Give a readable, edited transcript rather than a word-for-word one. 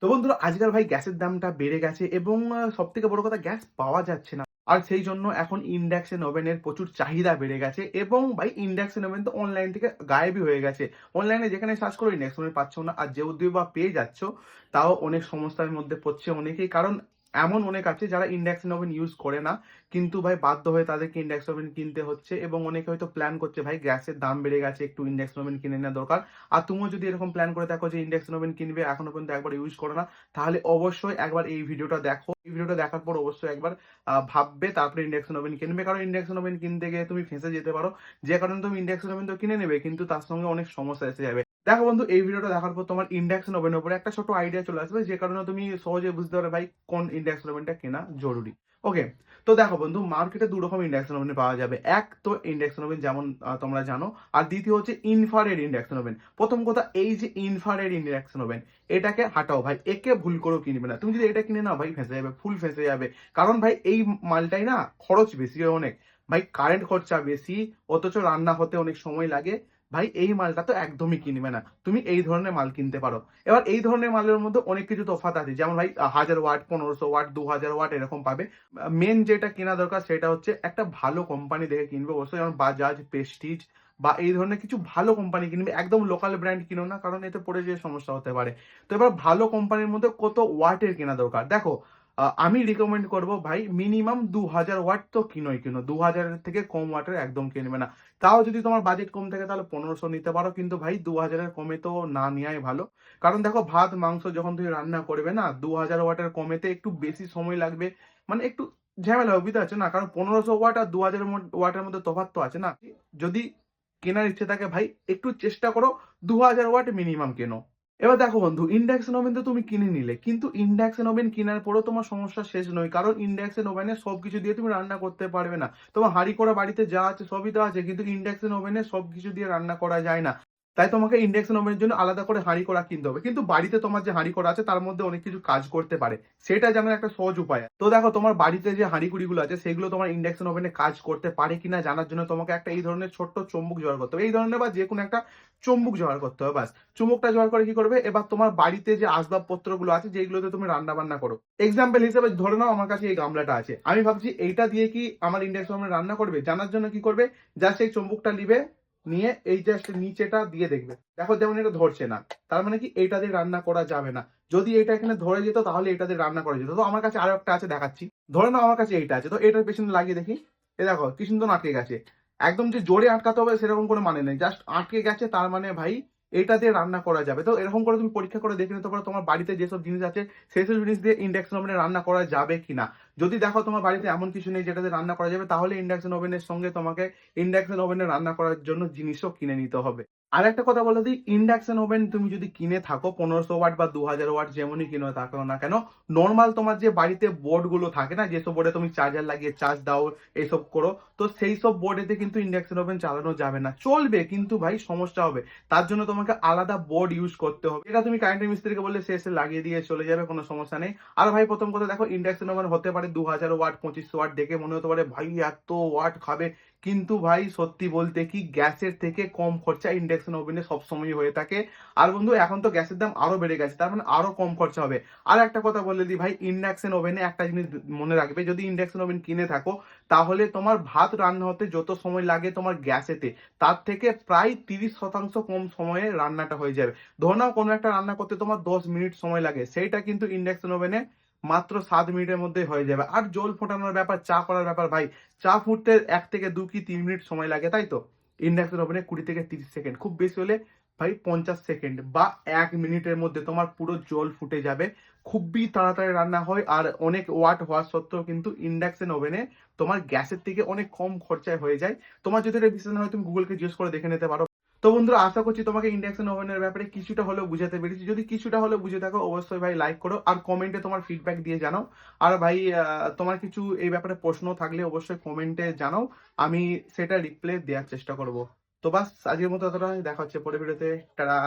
তো বন্ধুরা আজকাল ভাই গ্যাসের দামটা বেড়ে গেছে এবং সবথেকে বড় কথা গ্যাস পাওয়া যাচ্ছে না। আর সেই জন্য এখন ইন্ডাকশন ওভেনের প্রচুর চাহিদা বেড়ে গেছে এবং ভাই ইন্ডাকশন ওভেন তো অনলাইন থেকে গায়েবই হয়ে গেছে। অনলাইনে যেখানে সার্চ করো ইন্ডাকশন ওভেন পাচ্ছ না। আর যদিও বা পেয়ে যাচ্ছ, তাও অনেক সমস্যার মধ্যে পড়ছে অনেকেই। কারণ এমন অনেক আছে যারা ইন্ডাকশন ওভেন ইউজ করে না। কিন্তু ভাই বাধ্য হয়ে তাদেরকে ইন্ডাকশন ওভেন কিনতে হচ্ছে এবং অনেকে হয়তো প্ল্যান করছে ভাই গ্যাসের দাম বেড়ে গেছে, একটু ইন্ডাকশন ওভেন কিনে নেওয়া দরকার। আর তুমিও যদি এরকম প্ল্যান করে থাকো যে ইন্ডাকশন ওভেন কিনবে, এখনো পর্যন্ত একবার ইউজ করো না, তাহলে অবশ্যই একবার এই ভিডিওটা দেখো। এই ভিডিওটা দেখার পর অবশ্যই একবার ভাববে, তারপরে ইন্ডাকশন ওভেন কিনবে। কারণ ইন্ডাকশন ওভেন কিনতে গিয়ে তুমি ফেঁসে যেতে পারো। যে কারণে তুমি ইন্ডাকশন ওভেন তো কিনে নেবে, কিন্তু তার সঙ্গে অনেক সমস্যা এসে যাবে। দেখো বন্ধু, এই ভিডিওটা দেখার পর তোমার ইন্ডাকশন ওভেনের উপরে একটা ছোট আইডিয়া চলে আসবে, যে কারণে তুমি সহজে বুঝতে পারবে ভাই কোন ইন্ডাকশন ওভেনটা কেনা জরুরি। ওকে, তো দেখো বন্ধু, মার্কেটে দু রকম ইন্ডাকশন ওভেন পাওয়া যাবে। এক তো ইন্ডাকশন ওভেন যেমন তোমরা জানো, আর দ্বিতীয় হচ্ছে ইনফ্রারেড ইন্ডাকশন ওভেন। প্রথম কথা, এই যে ইনফ্রারেড ইন্ডাকশন ওভেন, এটাকে হাঁটাও ভাই, একে ভুল করেও কিনবে না। তুমি যদি এটা কিনে নাও ভাই, ফেঁসে যাবে, ফুল ফেঁসে যাবে। কারণ ভাই এই মালটাই না খরচ বেশি হয় অনেক। ভাই কারেন্ট খরচা বেশি, অথচ রান্না হতে অনেক সময় লাগে। ভাই এই মালটা তো একদমই কিনবে না। তুমি এই ধরনের মাল কিনতে পারো। এবার এই ধরনের মালের মধ্যে অনেক কিছু তফাৎ আছে, যেমন ভাই 1000 ওয়াট, 1500 ওয়াট, 2000 ওয়াট এরকম পাবে। মেন যেটা কেনা দরকার সেটা হচ্ছে একটা ভালো কোম্পানি দেখে কিনবে অবশ্যই, যেমন বাজাজ, প্রেস্টিজ বা এই ধরনের কিছু ভালো কোম্পানি কিনবে। একদম লোকাল ব্র্যান্ড কিনো না, কারণ এতে পড়ে যেয়ে সমস্যা হতে পারে। তো এবার ভালো কোম্পানির মধ্যে কত ওয়াটের কেনা দরকার দেখো। আমি রিকমেন্ড করব ভাই মিনিমাম 2000 ওয়াট তো কিনোই কিনো। 2000-এর থেকে কম ওয়াটের একদম কিনবে না। তাও যদি তোমার বাজেট কম থাকে তাহলে 1500 নিতে পারো, কিন্তু ভাই 2000-এর কমে তো না নেওয়াই ভালো। কারণ দেখো, ভাত মাংস যখন তুমি রান্না করবে না, 2000 ওয়াটের কমেতে একটু বেশি সময় লাগবে। মানে একটু ঝামেলা হবে, বুঝতে পারছো না? কারণ 1500 ওয়াট আর 2000 ওয়াটের মধ্যে তফাৎ তো আছে না। যদি কেনার ইচ্ছে থাকে ভাই, একটু চেষ্টা করো 2000 ওয়াট মিনিমাম কেনো। এবার দেখো বন্ধু, ইন্ডাকশন ওভেন তো তুমি কিনে নিলে, কিন্তু ইন্ডাকশন ওভেন কেনার পরেও তোমার সমস্যা শেষ নয়। কারণ ইন্ডাকশন ওভেনে সবকিছু দিয়ে তুমি রান্না করতে পারবে না। তোমার হাঁড়ি কড়া বাড়িতে যা আছে সবই তো আছে, কিন্তু ইন্ডাকশন ওভেনে সবকিছু দিয়ে রান্না করা যায় না। তাই তোমাকে ইন্ডাকশন ওভেনের জন্য আলাদা করে হাঁড়ি কড়া কিনতে হবে। কিন্তু বাড়িতে তোমার যে হাঁড়ি কড়া আছে তার মধ্যে অনেক কিছু কাজ করতে পারে, সেটা জানার একটা সহজ উপায় আছে। তো দেখো, তোমার বাড়িতে যে হাঁড়ি কুড়িগুলো আছে সেগুলো তোমার ইন্ডাকশন ওভেনে কাজ করতে পারে কিনা জানার জন্য তোমাকে একটা এই ধরনের ছোট্ট চুম্বক জোগাড় করতে হবে। এই ধরনের বা যে কোনো একটা চুম্বক জোগাড় করতে হবে, বাস। চুম্বকটা জোগাড় করে কি করবে, এবার তোমার বাড়িতে যে আসবাবপত্রগুলো আছে যেগুলোতে তুমি রান্না বান্না করো, এক্সাম্পল হিসেবে ধরে নাও আমার কাছে এই গামলাটা আছে। আমি ভাবছি এইটা দিয়ে কি আমার ইন্ডাকশন ওভেনে রান্না করবে, জানার জন্য কি করবে, জাস্ট এই চুম্বকটা নিবে, নিয়ে এই জাস্ট নিচেটা দিয়ে দেখবে। দেখো যেমন এটা ধরছে না, তার মানে কি এইটা দিয়ে রান্না করা যাবে না। যদি এটা এখানে ধরে যেত তাহলে এটা দিয়ে রান্না করা যেত। তো আমার কাছে আরো একটা আছে, দেখাচ্ছি। ধরে নাও আমার কাছে এইটা আছে, তো এটার পেছনে লাগিয়ে দেখি। এ দেখো কি সুন্দর আটকে গেছে। একদম যে জোরে আটকাতে হবে সেরকম কোনো মানে নেই, জাস্ট আটকে গেছে, তার মানে ভাই এটা দিয়ে রান্না করা যাবে। তো এরকম করে তুমি পরীক্ষা করে দেখে নিতে পারো তোমার বাড়িতে যেসব জিনিস আছে সেই সব জিনিস দিয়ে ইন্ডাকশন ওভেনে রান্না করা যাবে কিনা। যদি দেখো তোমার বাড়িতে এমন কিছু নেই যেটাতে রান্না করা যাবে, তাহলে ইন্ডাকশন ওভেনের সঙ্গে তোমাকে ইন্ডাকশন ওভেনে রান্না করার জন্য জিনিসও কিনে নিতে হবে। আর একটা কথা বলে দিই, ইন্ডাকশন ওভেন তুমি যদি কিনে থাকো 1500 ওয়াট বা 2000 ওয়াট যেমনই কিনে থাকো না কেন, নর্মাল তোমার যে বাড়িতে বোর্ড গুলো থাকে না, যেসব বোর্ডে তুমি চার্জার লাগিয়ে চার্জ দাও, এইসব করো, তো সেই সব বোর্ডেতে কিন্তু ইন্ডাকশন ওভেন চালানো যাবে না। চলবে কিন্তু ভাই সমস্যা হবে। তার জন্য তোমাকে আলাদা বোর্ড ইউজ করতে হবে। এটা তুমি কারেন্টের মিস্ত্রিকে বললে সে এসে লাগিয়ে দিয়ে চলে যাবে, কোনো সমস্যা নেই। আর ভাই প্রথম কথা দেখো, ইন্ডাকশন ওভেন হতে পারে 2000 ওয়াট, 2500 ওয়াট, দেখে মনে হতে পারে ভাই এত ওয়াট খাবে। কিন্তু ভাই সত্যি বলতে কি, গ্যাসের থেকে কম খরচা ইন্ডাকশন ওভেনে সবসময় হয়ে থাকে। আর বন্ধু এখন তো গ্যাসের দাম আরো বেড়ে গেছে, তার মানে আরো কম খরচা হবে। আর একটা কথা বলে দিই ভাই, ইন্ডাকশন ওভেনে একটা জিনিস মনে রাখবে, যদি ইন্ডাকশন ওভেন কিনে থাকো, তাহলে তোমার ভাত রান্না হতে যত সময় লাগে তোমার গ্যাসেতে, তার থেকে প্রায় 30% কম সময়ে রান্নাটা হয়ে যাবে। ধরে নাও কোনো একটা রান্না করতে তোমার 10 মিনিট সময় লাগে, সেইটা কিন্তু ইন্ডাকশন ওভেনে মাত্র 7 মিনিটের মধ্যে হয়ে যাবে। আর জল ফোটানোর ব্যাপার, চা করার ব্যাপার, ভাই চা ফুটতে 1 থেকে 2 কি 3 মিনিট সময় লাগে, তাই তো? ইন্ডাকশন ওভেনে 20 থেকে 30 সেকেন্ড, খুব বেশি হলে ভাই 50 সেকেন্ড বা 1 মিনিটের মধ্যে তোমার পুরো জল ফুটে যাবে। খুবই তাড়াতাড়ি রান্না হয়, আর অনেক ওয়াট হওয়া সত্ত্বেও কিন্তু ইন্ডাকশন ওভেনে তোমার গ্যাসের থেকে অনেক কম খরচায় হয়ে যায়। তোমার যদি এটা বিশ্বাস না হয়, তুমি গুগলকে জিজ্ঞেস করে দেখে নিতে পারো। তো বন্ধুরা, আশা করছি তোমাকে ইন্ডাকশন ওভেনের ব্যাপারে কিছুটা হলেও বুঝাতে পেরেছি। যদি কিছুটা হলেও বুঝে থাকো, অবশ্যই ভাই লাইক করো আর কমেন্টে তোমার ফিডব্যাক দিয়ে জানাও। আর ভাই তোমার কিছু এই ব্যাপারে প্রশ্ন থাকলে অবশ্যই কমেন্টে জানাও, আমি সেটা রিপ্লাই দেওয়ার চেষ্টা করব। তো বাস, আজকের মতো এতটা, দেখা হচ্ছে পরের ভিডিওতে। টাটা।